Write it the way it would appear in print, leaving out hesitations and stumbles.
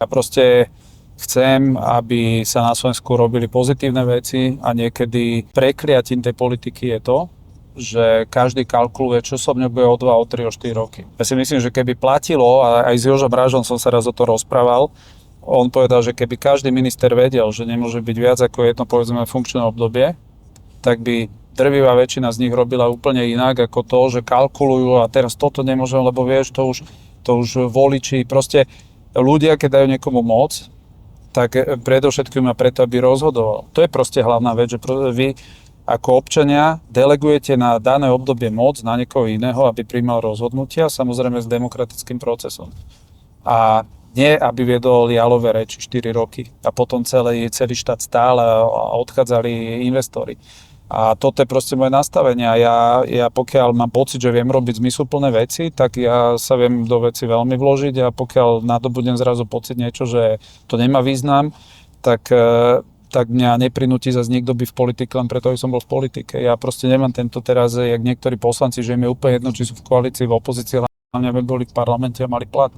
Ja proste chcem, aby sa na Slovensku robili pozitívne veci a niekedy prekliatím tej politiky je to, že každý kalkuluje, čo so mňou bude o 2, o 3, o 4 roky. Ja si myslím, že keby platilo, a aj s Jožom Rážom som sa raz o to rozprával, on povedal, že keby každý minister vedel, že nemôže byť viac ako jedno, povedzme, funkčné obdobie, tak by drvivá väčšina z nich robila úplne inak ako to, že kalkulujú a teraz toto nemôžem, lebo vieš, to už voliči, proste ľudia, keď dajú niekomu moc, tak predovšetkým a preto, aby rozhodoval. To je proste hlavná vec, že vy ako občania delegujete na dané obdobie moc na niekoho iného, aby prijímal rozhodnutia, samozrejme s demokratickým procesom. A nie, aby viedol jalové reči 4 roky a potom celý štát stál a odchádzali investori. A toto je proste moje nastavenie a ja pokiaľ mám pocit, že viem robiť zmysluplné veci, tak ja sa viem do veci veľmi vložiť a pokiaľ nadobudnem zrazu pocit niečo, že to nemá význam, tak mňa neprinúti zase nikto byť v politike len preto, aby som bol v politike. Ja proste nemám tento teraz, jak niektorí poslanci, že im je úplne jedno, či sú v koalícii, v opozícii, hlavne aby boli v parlamente a mali plat.